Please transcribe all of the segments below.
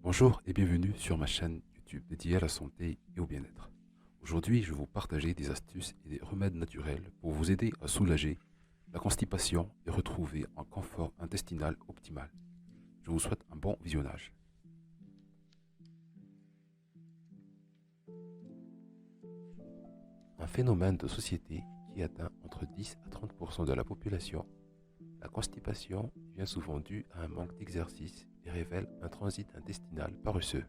Bonjour et bienvenue sur ma chaîne YouTube dédiée à la santé et au bien-être. Aujourd'hui, je vais vous partager des astuces et des remèdes naturels pour vous aider à soulager la constipation et retrouver un confort intestinal optimal. Je vous souhaite un bon visionnage. Un phénomène de société qui atteint entre 10 à 30% de la population, la constipation vient souvent due à un manque d'exercice et révèle un transit intestinal paresseux.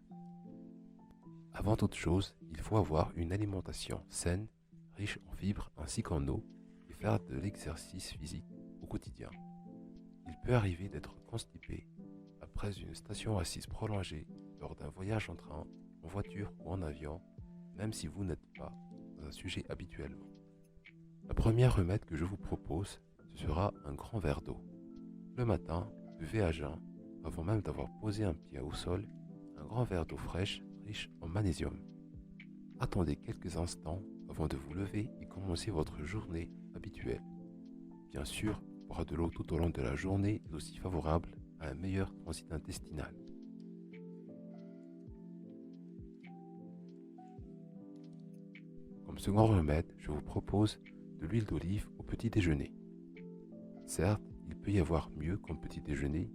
Avant toute chose, il faut avoir une alimentation saine, riche en fibres ainsi qu'en eau et faire de l'exercice physique au quotidien. Il peut arriver d'être constipé après une station assise prolongée lors d'un voyage en train, en voiture ou en avion, même si vous n'êtes pas un sujet habituellement. Le premier remède que je vous propose, ce sera un grand verre d'eau. Le matin, buvez à jeun, avant même d'avoir posé un pied au sol, un grand verre d'eau fraîche riche en magnésium. Attendez quelques instants avant de vous lever et commencer votre journée habituelle. Bien sûr, boire de l'eau tout au long de la journée est aussi favorable à un meilleur transit intestinal. Comme second remède, je vous propose de l'huile d'olive au petit déjeuner. Certes, il peut y avoir mieux comme petit déjeuner,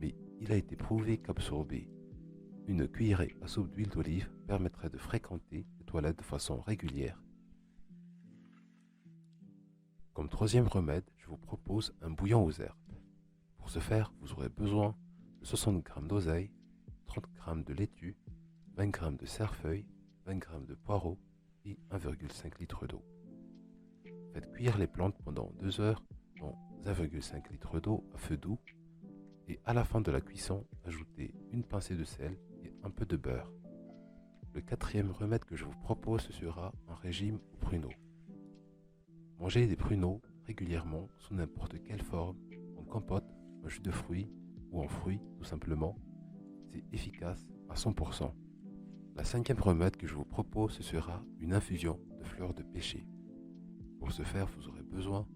mais il a été prouvé qu'absorber une cuillerée à soupe d'huile d'olive permettrait de fréquenter les toilettes de façon régulière. Comme troisième remède, je vous propose un bouillon aux herbes. Pour ce faire, vous aurez besoin de 60 g d'oseille, 30 g de laitue, 20 g de cerfeuil, 20 g de poireau et 1,5 litre d'eau. Faites cuire les plantes pendant 2 heures dans 1,5 litre d'eau à feu doux et à la fin de la cuisson, ajoutez une pincée de sel et un peu de beurre. Le quatrième remède que je vous propose, ce sera un régime aux pruneaux. Mangez des pruneaux régulièrement sous n'importe quelle forme, en compote, en jus de fruits ou en fruits tout simplement. C'est efficace à 100%. La cinquième remède que je vous propose, ce sera une infusion de fleurs de pêcher. Pour ce faire, vous aurez besoin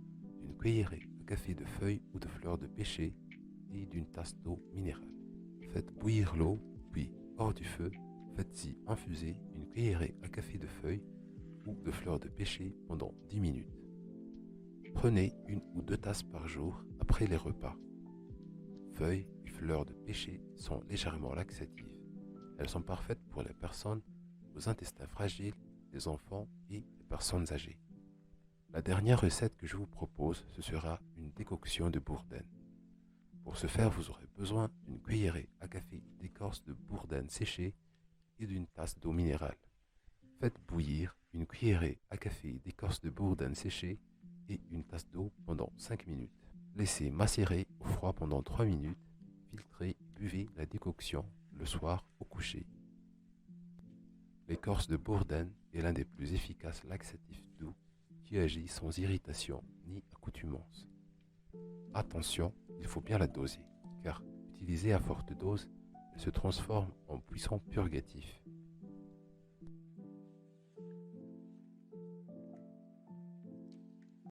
d'une cuillerée à café de feuilles ou de fleurs de pêcher et d'une tasse d'eau minérale. Faites bouillir l'eau, puis hors du feu, faites-y infuser une cuillerée à café de feuilles ou de fleurs de pêcher pendant 10 minutes. Prenez 1 ou 2 tasses par jour après les repas. Feuilles et fleurs de pêcher sont légèrement laxatives. Elles sont parfaites pour les personnes aux intestins fragiles, les enfants et les personnes âgées. La dernière recette que je vous propose, ce sera une décoction de bourdaine. Pour ce faire, vous aurez besoin d'une cuillerée à café d'écorce de bourdaine séchée et d'une tasse d'eau minérale. Faites bouillir une cuillerée à café d'écorce de bourdaine séchée et une tasse d'eau pendant 5 minutes. Laissez macérer au froid pendant 3 minutes, filtrez et buvez la décoction le soir au coucher. L'écorce de bourdaine est l'un des plus efficaces laxatifs doux qui agit sans irritation ni accoutumance. Attention, il faut bien la doser, car utilisée à forte dose, elle se transforme en puissant purgatif.